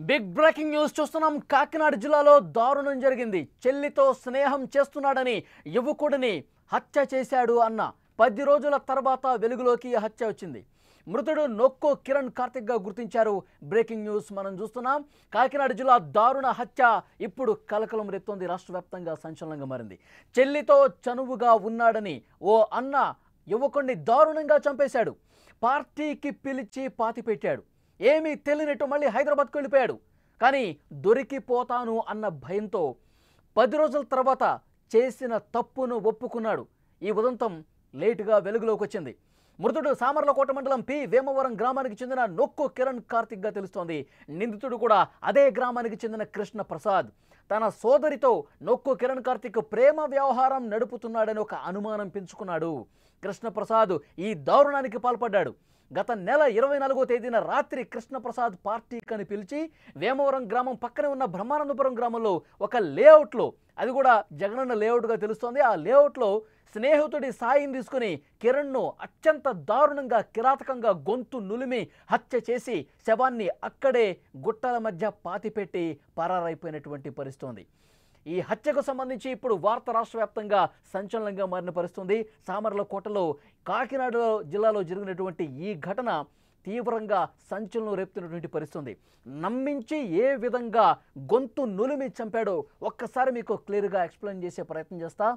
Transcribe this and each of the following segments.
Big breaking news చూస్తున్నాం. కాకినాడ జిల్లాలో దారుణం జరిగింది. చెల్లితో స్నేహం చేస్తున్నాడని యువకుడిని హత్య చేశాడు అన్న 10 రోజుల తర్వాత వెలుగులోకి హత్య వచ్చింది. మృతుడు నొక్కు కిరణ్ కార్తిక్ గా గుర్తించారు. బ్రేకింగ్ న్యూస్ మనం చూస్తున్నాం. కాకినాడ జిల్లా దారుణ హత్య ఇప్పుడు కలకలం రేపుతోంది. రాష్ట్ర వ్యాప్తంగా సంచలనంగా మారింది. చెల్లితో చనువుగా ఉన్నాడని ఓ అన్న యువకుడిని దారుణంగా చంపేశాడు. పార్టీకి పిలిచి పాతిపెట్టాడు. ఏమీ తెలియనట్టు మళ్ళీ హైదరాబాద్కు వెళ్ళిపోయాడు. కానీ దొరికిపోతాను అన్న భయంతో 10 రోజుల తర్వాత చేసిన తప్పును ఒప్పుకున్నాడు. ఈ ఉదంతం లేటుగా వెలుగులోకి వచ్చింది. మృతుడు సామర్లకోట మండలం పి వేమవరం గ్రామానికి చెందిన నొక్కు కిరణ్ కార్తిక్గా తెలుస్తోంది. నిందితుడు కూడా అదే గ్రామానికి చెందిన కృష్ణ ప్రసాద్. తన సోదరితో నొక్కు కిరణ్ కార్తిక్ ప్రేమ వ్యవహారం నడుపుతున్నాడని ఒక అనుమానం పెంచుకున్నాడు. కృష్ణప్రసాద్ ఈ దారుణానికి పాల్పడ్డాడు. గత నెల 24వ తేదీన రాత్రి కృష్ణప్రసాద్ పార్టీకని పిలిచి వేమవరం గ్రామం పక్కనే ఉన్న బ్రహ్మానందపురం గ్రామంలో ఒక లేఅవుట్లో, అది కూడా జగనన్న లేఅవుట్గా తెలుస్తోంది, ఆ లేఅవుట్లో స్నేహితుడి సాయం తీసుకుని కిరణ్ను అత్యంత దారుణంగా కిరాతకంగా గొంతు నులిమి హత్య చేసి శవాన్ని అక్కడే గుట్టల మధ్య పాతిపెట్టి పరారైపోయినటువంటి పరిస్థితి. ఈ హత్యకు సంబంధించి ఇప్పుడు వార్త రాష్ట్ర వ్యాప్తంగా సంచలనంగా మారిన పరిస్థితి. సామర్లకోటలో కాకినాడ జిల్లాలో జరిగినటువంటి ఈ ఘటన తీవ్రంగా సంచలనం రేపుతున్నటువంటి పరిస్థితి. నమ్మించి ఏ విధంగా గొంతు నులిమి చంపాడో ఒక్కసారి మీకు క్లియర్గా ఎక్స్ప్లెయిన్ చేసే ప్రయత్నం చేస్తా.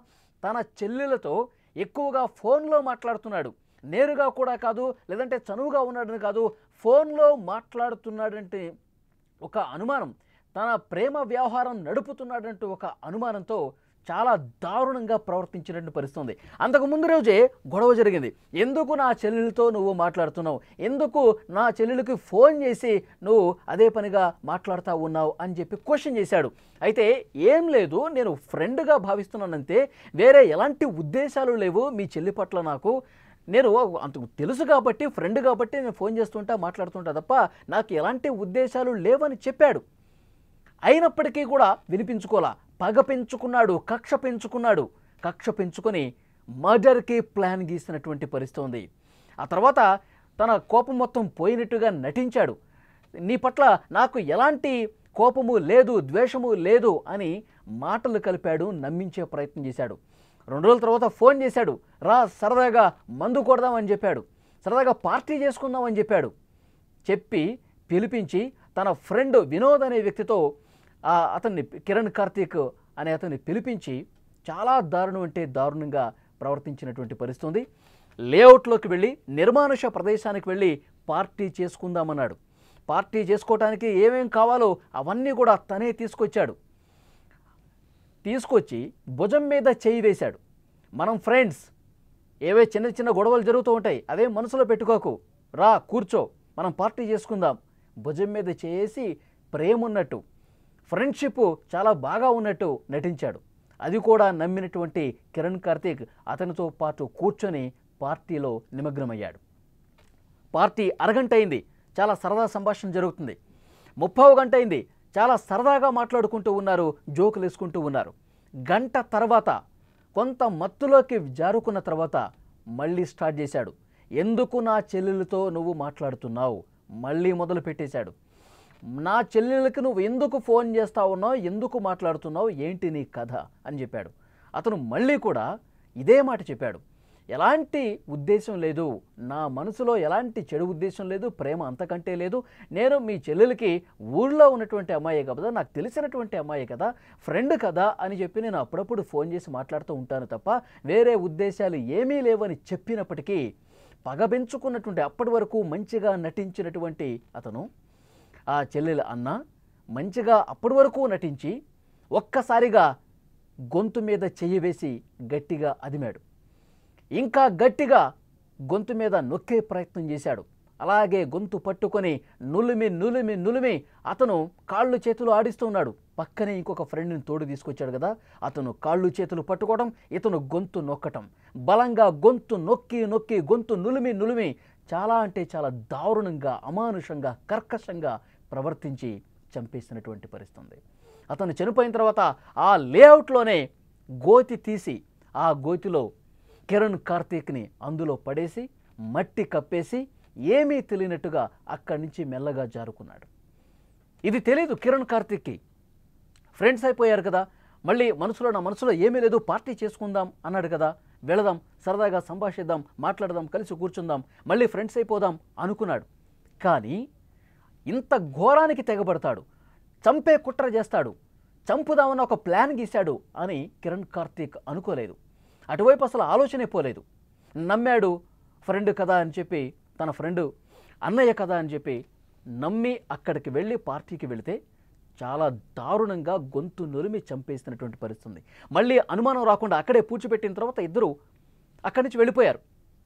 తన చెల్లెలతో ఎక్కువగా ఫోన్లో మాట్లాడుతున్నాడు. నేరుగా కూడా కాదు, లేదంటే చనువుగా ఉన్నాడని కాదు, ఫోన్లో మాట్లాడుతున్నాడంటే ఒక అనుమానం, తన ప్రేమ వ్యవహారం నడుపుతున్నాడంటూ ఒక అనుమానంతో చాలా దారుణంగా ప్రవర్తించినట్టు పరిస్థితుంది. అంతకు ముందు రోజే గొడవ జరిగింది. ఎందుకు నా చెల్లెలతో నువ్వు మాట్లాడుతున్నావు, ఎందుకు నా చెల్లెలకి ఫోన్ చేసి నువ్వు అదే పనిగా మాట్లాడుతూ ఉన్నావు అని చెప్పి క్వశ్చన్ చేశాడు. అయితే ఏం లేదు, నేను ఫ్రెండ్గా భావిస్తున్నానంతే, వేరే ఎలాంటి ఉద్దేశాలు లేవు మీ చెల్లి పట్ల. నాకు నేను అంత తెలుసు కాబట్టి, ఫ్రెండ్ కాబట్టి నేను ఫోన్ చేస్తుంటా మాట్లాడుతుంటా తప్ప నాకు ఎలాంటి ఉద్దేశాలు లేవని చెప్పాడు. అయినప్పటికీ కూడా వినిపించుకోలా. పగ పెంచుకున్నాడు, కక్ష పెంచుకున్నాడు. కక్ష పెంచుకొని మర్డర్కి ప్లాన్ గీసినటువంటి పరిస్థితి ఉంది. ఆ తర్వాత తన కోపం మొత్తం పోయినట్టుగా నటించాడు. నీ పట్ల నాకు ఎలాంటి కోపము లేదు, ద్వేషము లేదు అని మాటలు కలిపాడు, నమ్మించే ప్రయత్నం చేశాడు. 2 రోజుల తర్వాత ఫోన్ చేశాడు. రా సరదాగా మందు కొడదామని చెప్పాడు, సరదాగా పార్టీ చేసుకుందామని చెప్పాడు. చెప్పి పిలిపించి తన ఫ్రెండ్ వినోద్ అనే వ్యక్తితో అతన్ని, కిరణ్ కార్తిక్ అనే అతన్ని పిలిపించి చాలా దారుణం అంటే దారుణంగా ప్రవర్తించినటువంటి పరిస్థితి. లేఅవుట్లోకి వెళ్ళి నిర్మానుష ప్రదేశానికి వెళ్ళి పార్టీ చేసుకుందామన్నాడు. పార్టీ చేసుకోవటానికి ఏమేం కావాలో అవన్నీ కూడా తనే తీసుకొచ్చాడు. తీసుకొచ్చి భుజం మీద చేయి వేశాడు. మనం ఫ్రెండ్స్, ఏవే చిన్న చిన్న గొడవలు జరుగుతూ ఉంటాయి, అవే మనసులో పెట్టుకోకు, రా కూర్చో, మనం పార్టీ చేసుకుందాం. భుజం మీద చేసి ప్రేమ ఉన్నట్టు, ఫ్రెండ్షిప్ చాలా బాగా ఉన్నట్టు నటించాడు. అది కూడా నమ్మినటువంటి కిరణ్ కార్తిక్ అతనితో పాటు కూర్చొని పార్టీలో నిమగ్నమయ్యాడు. పార్టీ అరగంట అయింది, చాలా సరదా సంభాషణ జరుగుతుంది. 30వ గంట అయింది, చాలా సరదాగా మాట్లాడుకుంటూ ఉన్నారు, జోకులు వేసుకుంటూ ఉన్నారు. గంట తర్వాత కొంత మత్తులోకి జారుకున్న తర్వాత మళ్ళీ స్టార్ట్ చేశాడు. ఎందుకు నా చెల్లెలతో నువ్వు మాట్లాడుతున్నావు, మళ్ళీ మొదలు పెట్టేశాడు. నా చెల్లెలకి నువ్వు ఎందుకు ఫోన్ చేస్తా ఉన్నావు, ఎందుకు మాట్లాడుతున్నావు, ఏంటి నీ కథ అని చెప్పాడు. అతను మళ్ళీ కూడా ఇదే మాట చెప్పాడు. ఎలాంటి ఉద్దేశం లేదు, నా మనసులో ఎలాంటి చెడు ఉద్దేశం లేదు, ప్రేమ అంతకంటే లేదు. నేను మీ చెల్లెలకి ఊళ్ళో ఉన్నటువంటి అమ్మాయే కదా, నాకు తెలిసినటువంటి అమ్మాయే కదా, ఫ్రెండ్ కదా అని చెప్పి నేను అప్పుడప్పుడు ఫోన్ చేసి మాట్లాడుతూ ఉంటాను తప్ప వేరే ఉద్దేశాలు ఏమీ లేవని చెప్పినప్పటికీ పగబెంచుకున్నటువంటి, అప్పటి వరకు మంచిగా నటించినటువంటి అతను, ఆ చెల్లెల అన్న మంచిగా అప్పటి వరకు నటించి ఒక్కసారిగా గొంతు మీద చెయ్యి వేసి గట్టిగా అదిమాడు. ఇంకా గట్టిగా గొంతు మీద నొక్కే ప్రయత్నం చేశాడు. అలాగే గొంతు పట్టుకొని నులిమి నులిమి నులిమి అతను కాళ్ళు చేతులు ఆడిస్తున్నాడు. పక్కనే ఇంకొక ఫ్రెండ్ని తోడు తీసుకొచ్చాడు కదా, అతను కాళ్ళు చేతులు పట్టుకోవడం, ఇతను గొంతు నొక్కటం, బలంగా గొంతు నొక్కి నొక్కి గొంతు నులిమి నులిమి చాలా అంటే చాలా దారుణంగా, అమానుషంగా, కర్కశంగా ప్రవర్తించి చంపేసినటువంటి పరిస్థితి. అతను చనిపోయిన తర్వాత ఆ లేఅవుట్లోనే గోతి తీసి ఆ గోతిలో కిరణ్ కార్తిక్ని అందులో పడేసి మట్టి కప్పేసి ఏమీ తెలియనట్టుగా అక్కడి నుంచి మెల్లగా జారుకున్నాడు. ఇది తెలియదు కిరణ్ కార్తిక్కి. ఫ్రెండ్స్ అయిపోయారు కదా, మళ్ళీ నా మనసులో ఏమీ లేదు, పార్టీ చేసుకుందాం అన్నాడు కదా, వెళదాం, సరదాగా సంభాషిద్దాం, మాట్లాడదాం, కలిసి కూర్చుందాం, మళ్ళీ ఫ్రెండ్స్ అయిపోదాం అనుకున్నాడు. కానీ ఇంత ఘోరానికి తెగబడతాడు, చంపే కుట్ర చేస్తాడు, చంపుదామన్న ఒక ప్లాన్ గీశాడు అని కిరణ్ కార్తిక్ అనుకోలేదు. అటువైపు అసలు ఆలోచనే పోలేదు. నమ్మాడు, ఫ్రెండ్ కదా అని చెప్పి, తన ఫ్రెండు అన్నయ్య కదా అని చెప్పి నమ్మి అక్కడికి వెళ్ళి పార్టీకి వెళితే చాలా దారుణంగా గొంతు నులిమి చంపేసినటువంటి పరిస్థితి. మళ్ళీ అనుమానం రాకుండా అక్కడే పూడ్చిపెట్టిన తర్వాత ఇద్దరు అక్కడి నుంచి వెళ్ళిపోయారు.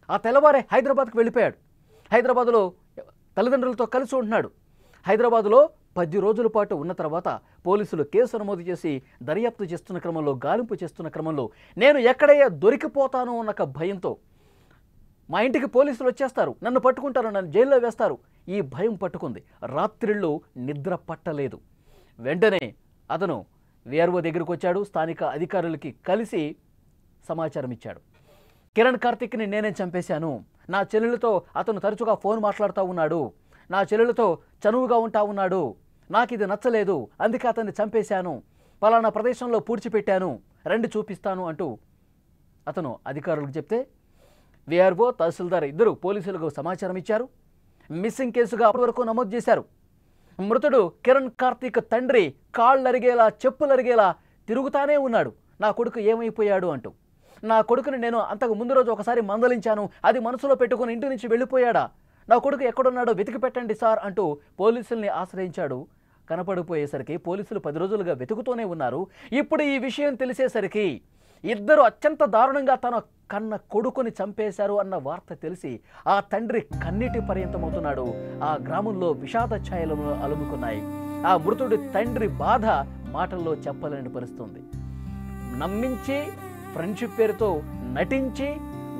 ఆ తెల్లవారే హైదరాబాద్కి వెళ్ళిపోయాడు. హైదరాబాద్లో తల్లిదండ్రులతో కలిసి ఉంటున్నాడు. హైదరాబాద్లో 10 రోజుల పాటు ఉన్న తర్వాత పోలీసులు కేసు నమోదు చేసి దర్యాప్తు చేస్తున్న క్రమంలో, గాలింపు చేస్తున్న క్రమంలో నేను ఎక్కడయ్యా దొరికిపోతాను అన్న భయంతో, మా ఇంటికి పోలీసులు వచ్చేస్తారు, నన్ను పట్టుకుంటారు, నన్ను జైల్లో వేస్తారు, ఈ భయం పట్టుకుంది. రాత్రిళ్ళు నిద్ర పట్టలేదు. వెంటనే అతను వీఆర్ఓ దగ్గరికి వచ్చాడు. స్థానిక అధికారులకి కలిసి సమాచారం ఇచ్చాడు. కిరణ్ కార్తిక్ని నేనే చంపేశాను, నా చెల్లెలతో అతను తరచుగా ఫోన్ మాట్లాడుతూ ఉన్నాడు, నా చెల్లెలతో చనువుగా ఉంటా ఉన్నాడు, నాకు ఇది నచ్చలేదు, అందుకే అతన్ని చంపేశాను, పలానా ప్రదేశంలో పూడ్చిపెట్టాను, రండి చూపిస్తాను అంటూ అతను అధికారులకు చెప్తే వీఆర్ఓ, తహసీల్దార్ ఇద్దరు పోలీసులకు సమాచారం ఇచ్చారు. మిస్సింగ్ కేసుగా అప్పటి వరకు నమోదు చేశారు. మృతుడు కిరణ్ కార్తిక్ తండ్రి కాళ్ళరిగేలా, చెప్పులరిగేలా తిరుగుతానే ఉన్నాడు, నా కొడుకు ఏమైపోయాడు అంటూ. నా కొడుకుని నేను అంతకు ముందు రోజు ఒకసారి మందలించాను, అది మనసులో పెట్టుకుని ఇంటి నుంచి వెళ్ళిపోయాడా, నా కొడుకు ఎక్కడున్నాడో వెతికి పెట్టండి సార్ అంటూ పోలీసుల్ని ఆశ్రయించాడు. కనపడిపోయేసరికి పోలీసులు 10 రోజులుగా వెతుకుతూనే ఉన్నారు. ఇప్పుడు ఈ విషయం తెలిసేసరికి ఇద్దరు అత్యంత దారుణంగా తన కన్న కొడుకుని చంపేశారు అన్న వార్త తెలిసి ఆ తండ్రి కన్నీటి పర్యంతమవుతున్నాడు. ఆ గ్రామంలో విషాద ఛాయలను అలుముకున్నాయి. ఆ మృతుడి తండ్రి బాధ మాటల్లో చెప్పలేని పరిస్థితుంది. నమ్మించి ఫ్రెండ్షిప్ పేరుతో నటించి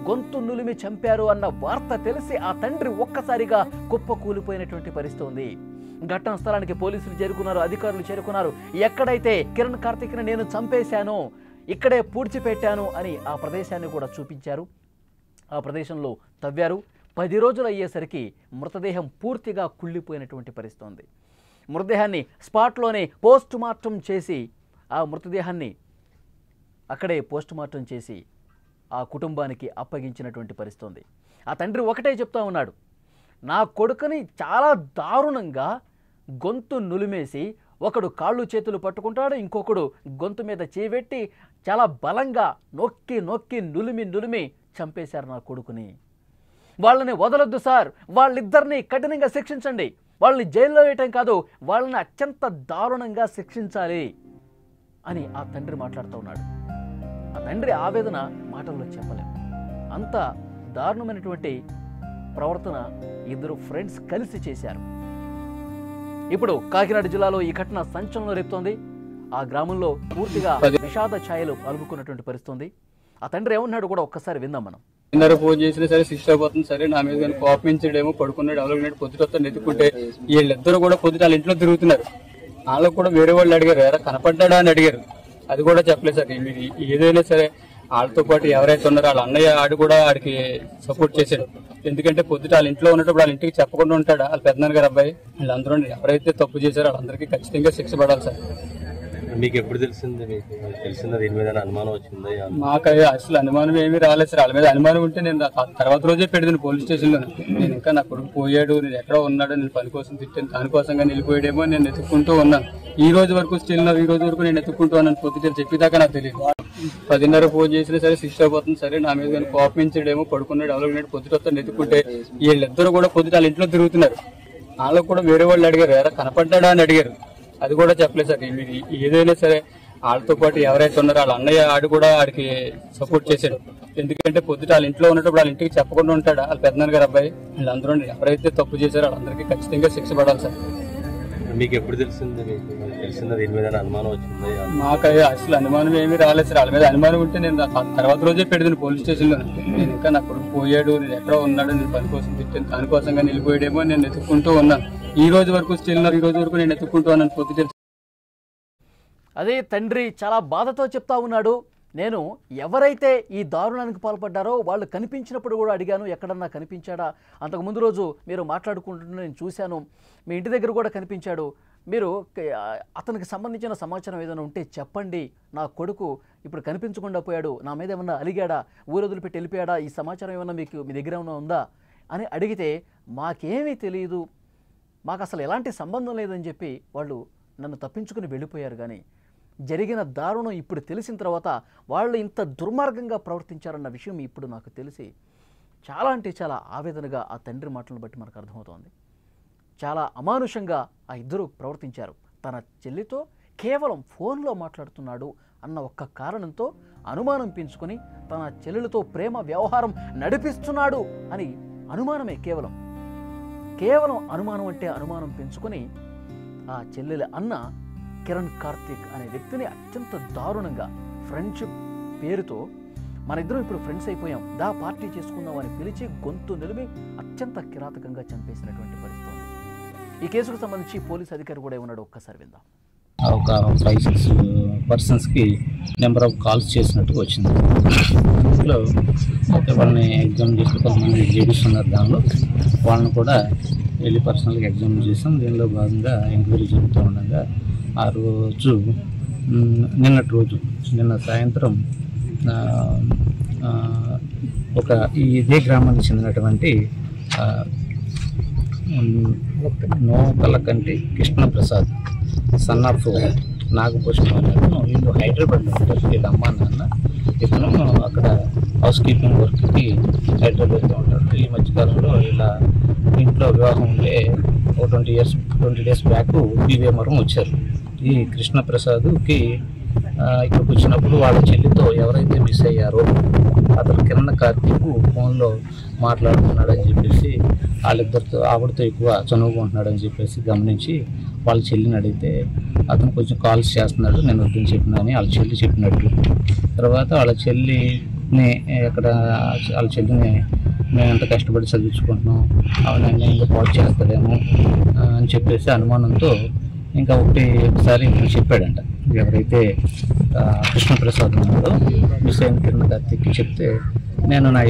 గొంతు నులిమి చంపారు అన్న వార్త తెలిసి ఆ తండ్రి ఒక్కసారిగా కుప్పకూలిపోయినటువంటి పరిస్థితి ఉంది. ఘటనా స్థలానికి పోలీసులు చేరుకున్నారు, అధికారులు చేరుకున్నారు. ఎక్కడైతే కిరణ్ కార్తిక్ని నేను చంపేశానో ఇక్కడే పూడ్చిపెట్టాను అని ఆ ప్రదేశాన్ని కూడా చూపించారు. ఆ ప్రదేశంలో తవ్వారు. 10 రోజులు అయ్యేసరికి మృతదేహం పూర్తిగా కుళ్ళిపోయినటువంటి పరిస్థితి ఉంది. మృతదేహాన్ని స్పాట్లోనే పోస్ట్ మార్టం చేసి ఆ మృతదేహాన్ని అక్కడే పోస్ట్ మార్టం చేసి ఆ కుటుంబానికి అప్పగించినటువంటి పరిస్థితి ఉంది. ఆ తండ్రి ఒకటే చెప్తా ఉన్నాడు, నా కొడుకుని చాలా దారుణంగా గొంతు నులిమేసి, ఒకడు కాళ్ళు చేతులు పట్టుకుంటాడు, ఇంకొకడు గొంతు మీద చేపెట్టి చాలా బలంగా నొక్కి నొక్కి నులిమి చంపేశారు నా కొడుకుని. వాళ్ళని వదలొద్దు సార్, వాళ్ళిద్దరిని కఠినంగా శిక్షించండి, వాళ్ళని జైల్లో వేయటం కాదు, వాళ్ళని అత్యంత దారుణంగా శిక్షించాలి అని ఆ తండ్రి మాట్లాడుతూ ఉన్నాడు. ఆ తండ్రి ఆవేదన మాటల్లో చెప్పలేం. అంత దారుణమైనటువంటి ప్రవర్తన ఇద్దరు ఫ్రెండ్స్ కలిసి చేశారు. ఇప్పుడు కాకినాడ జిల్లాలో ఈ ఘటన సంచలనం రేపుతోంది. ఆ గ్రామంలో పూర్తిగా విషాద ఛాయలు అలుముకున్నటువంటి పరిస్థితి. ఆ తండ్రి ఏమన్నాడు కూడా ఒక్కసారి విందాం మనం. ఫోన్ చేసినా సరే శిక్ష అయిపోతుంది, సరే నా మీద కానీ కోపించడేమో, పడుకున్నాడు, అవలగినట్టు పొద్దుటొస్తా నెత్తుకుంటే వీళ్ళిద్దరు కూడా పొద్దుట వాళ్ళ ఇంట్లో తిరుగుతున్నారు. వాళ్ళకు కూడా వేరే వాళ్ళు అడిగారు, ఎరా కనపడ్డా అని అడిగారు, అది కూడా చెప్పలేదు సార్. మీరు ఏదైనా సరే వాళ్ళతో పాటు ఎవరైతే ఉన్నారో వాళ్ళ అన్నయ్య ఆడు కూడా ఆడికి సపోర్ట్ చేశాడు. ఎందుకంటే పొద్దుట వాళ్ళ ఇంట్లో ఉన్నప్పుడు వాళ్ళ ఇంటికి చెప్పకుండా ఉంటాడా వాళ్ళ పెద్దనాన్న గారు అబ్బాయి. వీళ్ళందరూ ఎవరైతే తప్పు చేశారో వాళ్ళందరికీ ఖచ్చితంగా శిక్ష పడాలి సార్. మీకు ఎప్పుడు తెలిసింది? మీకు తెలిసిందా దీని మీద అనుమానం వచ్చింది? మాకు అసలు అనుమానం ఏమీ రాలేదు సార్. వాళ్ళ మీద అనుమానం ఉంటే నేను తర్వాత రోజే పెడతాను పోలీస్ స్టేషన్ లో. నేను ఇంకా నా కొడుకు పోయాడు, నేను ఎక్కడో ఉన్నాడు, నేను పని కోసం తిట్టాను, దానికోసంగా నిలిపోయాడేమో నేను ఎత్తుక్కుంటూ ఉన్నాను. ఈ రోజు వరకు స్టిల్ ఈ రోజు వరకు నేను ఎత్తుక్కుంటూ ఉన్నాను. పొద్దుట చెప్పేదాకా నాకు తెలియదు. 10:30 ఫోన్ చేసినా సరే శిక్ష అయిపోతుంది, సరే నా మీద కానీ కోపించడేమో, పడుకున్నాడు, అవలగినట్టు పొద్దుటొస్తా నెత్తుకుంటే వీళ్ళిద్దరు కూడా పొద్దుట వాళ్ళ ఇంట్లో తిరుగుతున్నారు. వాళ్ళకు కూడా వేరే వాళ్ళు అడిగారు, ఎరా కనపడ్డా అని అడిగారు, అది కూడా చెప్పలేదు సార్. మీరు ఏదైనా సరే వాళ్ళతో పాటు ఎవరైతే ఉన్నారో వాళ్ళ అన్నయ్య ఆడు కూడా ఆడికి సపోర్ట్ చేశాడు. ఎందుకంటే పొద్దుట వాళ్ళ ఇంట్లో ఉన్నప్పుడు వాళ్ళ ఇంటికి చెప్పకుండా ఉంటాడా వాళ్ళ పెద్దనాన్న గారు అబ్బాయి. వీళ్ళందరూ ఎవరైతే తప్పు చేశారో వాళ్ళందరికీ ఖచ్చితంగా శిక్ష పడాలి సార్. మీకు ఎప్పుడు తెలిసింది? మీకు తెలిసిందా దీని మీద అనుమానం వచ్చింది? మాకు అసలు అనుమానం ఏమీ రాలేదు సార్. వాళ్ళ మీద అనుమానం ఉంటే నేను తర్వాత రోజే పెడతాను పోలీస్ స్టేషన్ లో. నేను ఇంకా నా కొడుకు పోయాడు, నేను ఎక్కడో ఉన్నాడు, నేను పని కోసం తిట్టాను, దానికోసంగా నిలిపోయాడేమో నేను ఎత్తుక్కుంటూ ఉన్నాను. ఈ రోజు వరకు స్టిల్ ఈ రోజు వరకు నేను ఎత్తుక్కుంటూ ఉన్నాను పొద్దుట. అదే తండ్రి చాలా బాధతో చెప్తా ఉన్నాడు, నేను ఎవరైతే ఈ దారుణానికి పాల్పడ్డారో వాళ్ళు కనిపించినప్పుడు కూడా అడిగాను, ఎక్కడన్నా కనిపించాడా, అంతకు ముందు రోజు మీరు మాట్లాడుకుంటున్న నేను చూశాను, మీ ఇంటి దగ్గర కూడా కనిపించాడు, మీరు అతనికి సంబంధించిన సమాచారం ఏదైనా ఉంటే చెప్పండి, నా కొడుకు ఇప్పుడు కనిపించకుండా పోయాడు, నా మీద ఏమన్నా అలిగాడా, ఊరు వదిలిపెట్టి వెళ్ళిపోయాడా, ఈ సమాచారం ఏమన్నా మీ దగ్గర ఏమైనా ఉందా అని అడిగితే మాకేమీ తెలియదు, మాకు అసలు ఎలాంటి సంబంధం లేదని చెప్పి వాళ్ళు నన్ను తప్పించుకుని వెళ్ళిపోయారు. కానీ జరిగిన దారుణం ఇప్పుడు తెలిసిన తర్వాత వాళ్ళు ఇంత దుర్మార్గంగా ప్రవర్తించారన్న విషయం ఇప్పుడు నాకు తెలిసి చాలా అంటే చాలా ఆవేదనగా ఆ తండ్రి మాటలను బట్టి మనకు అర్థమవుతోంది. చాలా అమానుషంగా ఆ ఇద్దరు ప్రవర్తించారు. తన చెల్లితో కేవలం ఫోన్లో మాట్లాడుతున్నాడు అన్న ఒక్క కారణంతో అనుమానం పెంచుకొని తన చెల్లెలతో ప్రేమ వ్యవహారం నడిపిస్తున్నాడు అని అనుమానమే, కేవలం అనుమానం అంటే అనుమానం పెంచుకొని ఆ చెల్లెల అన్న కిరణ్ కార్తిక్ అనే వ్యక్తిని అత్యంత దారుణంగా ఫ్రెండ్షిప్ పేరుతో మన ఇద్దరం ఇప్పుడు ఫ్రెండ్స్ అయిపోయాం, దా పార్టీ చేసుకుందాం అని పిలిచి గొంతు నిలిమి అత్యంత కిరాతకంగా చంపేసినటువంటి పరిస్థితి ఉంది. ఈ కేసుకు సంబంధించి పోలీస్ అధికారి కూడా ఉన్నాడు, ఒక్కసారి విందాం. ఒక 5-6 పర్సన్స్కి నెంబర్ ఆఫ్ కాల్స్ చేసినట్టు వచ్చింది. అందులో అయితే వాళ్ళని ఎగ్జామ్ చేసిన కొంతమంది లేడీస్ ఉన్నారు, దానిలో వాళ్ళని కూడా వెళ్ళి పర్సనల్గా ఎగ్జామ్ చేసాం. దీనిలో భాగంగా ఎంక్వైరీ జరుగుతూ ఉండగా ఆ రోజు నిన్న సాయంత్రం ఇదే గ్రామానికి చెందినటువంటి నోకలకంటి కృష్ణప్రసాద్ సన్ ఆఫ్ నాగభూషణం అన్నట్టు వీళ్ళు హైదరాబాద్లో ఉంటారు. వీళ్ళ అమ్మ నాన్న ఇతను అక్కడ హౌస్ కీపింగ్ వర్క్కి హైదరాబాద్లో ఉంటారు. ఈ మధ్యకాలంలో ఇలా ఇంట్లో వివాహం ఉంటే ఒక 20 డేస్ బ్యాక్ భీమవరం వచ్చారు. ఈ కృష్ణప్రసాద్కి ఇక్కడికి వచ్చినప్పుడు వాళ్ళ చెల్లితో ఎవరైతే మిస్ అయ్యారో అతను కిరణ్ కార్తీక్ ఫోన్లో మాట్లాడుతున్నాడని చెప్పేసి వాళ్ళిద్దరితో ఆవిడతో ఎక్కువ చనువుకుంటున్నాడని చెప్పేసి గమనించి వాళ్ళ చెల్లిని అడిగితే అతను కొంచెం కాల్స్ చేస్తున్నాడు, నేను వద్దని చెప్పినా అని వాళ్ళ చెల్లి చెప్పినట్టు. తర్వాత వాళ్ళ చెల్లిని మేము ఎంత కష్టపడి చదివించుకుంటున్నాం, అవన్నీ ఇంకా పాటు చేస్తాడేమో అని చెప్పేసి అనుమానంతో ఇంకా ఒకసారి చెప్పాడంట. ఎవరైతే కృష్ణప్రసాద్ ఉన్నాడో మిస్ అయిన కిరణ్ కార్తీక్ చెప్తే నేను నా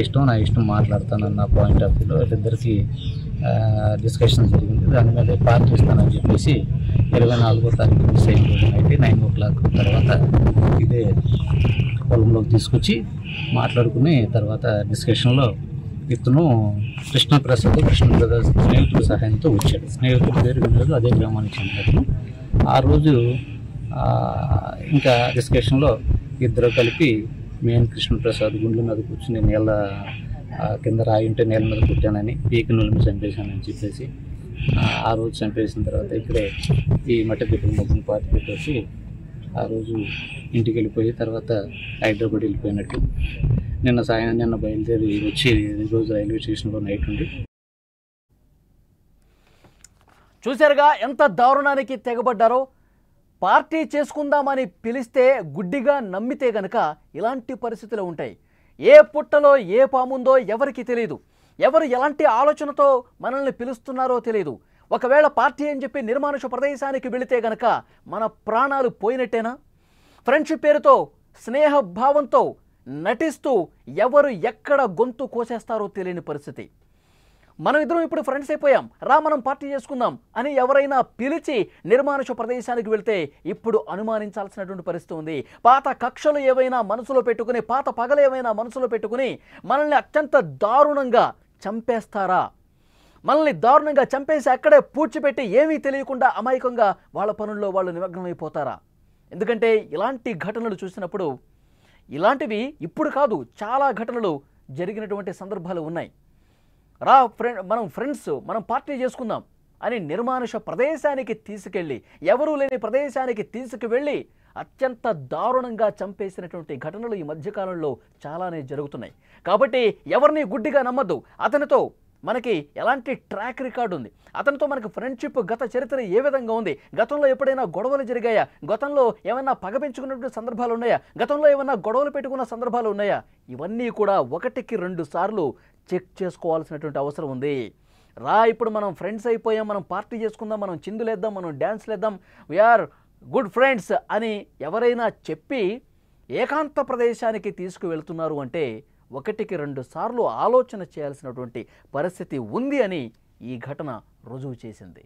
ఇష్టం మాట్లాడతానన్న పాయింట్ ఆఫ్ వ్యూలో వీళ్ళిద్దరికీ డిస్కషన్ జరిగింది. దాని మీద పార్టీ ఇస్తానని చెప్పేసి 24వ తారీఖు మిస్ అయిన రోజు నైట్ 9 o'clock తర్వాత ఇదే పొలంలోకి తీసుకొచ్చి మాట్లాడుకుని తర్వాత డిస్కషన్లో ఇతను కృష్ణప్రసాద్ స్నేహితుల సహాయంతో వచ్చాడు. స్నేహితుల పేరు వినలేదు, అదే గ్రామానికి చెందినట్టు. ఆ రోజు ఇంకా డిస్కషన్లో ఇద్దరు కలిపి మెయిన్ కృష్ణప్రసాద్ గుండెల మీద కూర్చుని నేల కింద రాయి ఉంటే నేల మీద కుట్టానని పీకి నులిమి చంపేశానని చెప్పేసి ఆ రోజు చంపేసిన తర్వాత ఇక్కడే ఈ మట్టి పెట్టుకుని మొక్కను పాతి పెట్టేసి ఆ రోజు ఇంటికి వెళ్ళిపోయి తర్వాత హైదరాబాద్ వెళ్ళిపోయినట్టు. నిన్న బయలుదేరి వచ్చి ఈరోజు రైల్వే స్టేషన్లో నైట్ ఉండి. చూశారుగా ఎంత దారుణానికి తెగబడ్డారో. పార్టీ చేసుకుందామని పిలిస్తే గుడ్డిగా నమ్మితే గనక ఇలాంటి పరిస్థితులు ఉంటాయి. ఏ పుట్టలో ఏ పాముందో ఎవరికి తెలియదు, ఎవరు ఎలాంటి ఆలోచనతో మనల్ని పిలుస్తున్నారో తెలియదు. ఒకవేళ పార్టీ అని చెప్పి నిర్మానుష ప్రదేశానికి వెళితే గనక మన ప్రాణాలు పోయినట్టేనా? ఫ్రెండ్షిప్ పేరుతో స్నేహ భావంతో నటిస్తూ ఎవరు ఎక్కడ గొంతు కోసేస్తారో తెలియని పరిస్థితి. మనం ఇద్దరం ఇప్పుడు ఫ్రెండ్స్ అయిపోయాం, రా మనం పార్టీ చేసుకుందాం అని ఎవరైనా పిలిచి నిర్మానుష ప్రదేశానికి వెళ్తే ఇప్పుడు అనుమానించాల్సినటువంటి పరిస్థితి ఉంది. పాత కక్షలు ఏవైనా మనసులో పెట్టుకుని, పాత పగలు ఏవైనా మనసులో పెట్టుకుని మనల్ని అత్యంత దారుణంగా చంపేస్తారా? మనల్ని దారుణంగా చంపేసి అక్కడే పూడ్చిపెట్టి ఏమీ తెలియకుండా అమాయకంగా వాళ్ళ పనుల్లో వాళ్ళు నిమగ్నమైపోతారా? ఎందుకంటే ఇలాంటి ఘటనలు చూసినప్పుడు, ఇలాంటివి ఇప్పుడు కాదు చాలా ఘటనలు జరిగినటువంటి సందర్భాలు ఉన్నాయి. రా మనం ఫ్రెండ్స్, మనం పార్టీ చేసుకుందాం అని నిర్మానుష ప్రదేశానికి తీసుకెళ్ళి, ఎవరూ లేని ప్రదేశానికి తీసుకువెళ్ళి అత్యంత దారుణంగా చంపేసినటువంటి ఘటనలు ఈ మధ్యకాలంలో చాలానే జరుగుతున్నాయి. కాబట్టి ఎవరిని గుడ్డిగా నమ్మద్దు. అతనితో మనకి ఎలాంటి ట్రాక్ రికార్డు ఉంది, అతనితో మనకు ఫ్రెండ్షిప్ గత చరిత్ర ఏ విధంగా ఉంది, గతంలో ఎప్పుడైనా గొడవలు జరిగాయా, గతంలో ఏమైనా పగ పెంచుకున్నటువంటి సందర్భాలు ఉన్నాయా, గతంలో ఏమైనా గొడవలు పెట్టుకున్న సందర్భాలు ఉన్నాయా, ఇవన్నీ కూడా 1-2 సార్లు చెక్ చేసుకోవాల్సినటువంటి అవసరం ఉంది. రా ఇప్పుడు మనం ఫ్రెండ్స్ అయిపోయాం, మనం పార్టీ చేసుకుందాం, మనం చిందులేద్దాం, మనం డ్యాన్స్లేద్దాం, వీఆర్ గుడ్ ఫ్రెండ్స్ అని ఎవరైనా చెప్పి ఏకాంత ప్రదేశానికి తీసుకువెళ్తున్నారు అంటే 1-2 సార్లు ఆలోచన చేయాల్సినటువంటి పరిస్థితి ఉంది అని ఈ ఘటన రుజువు చేసింది.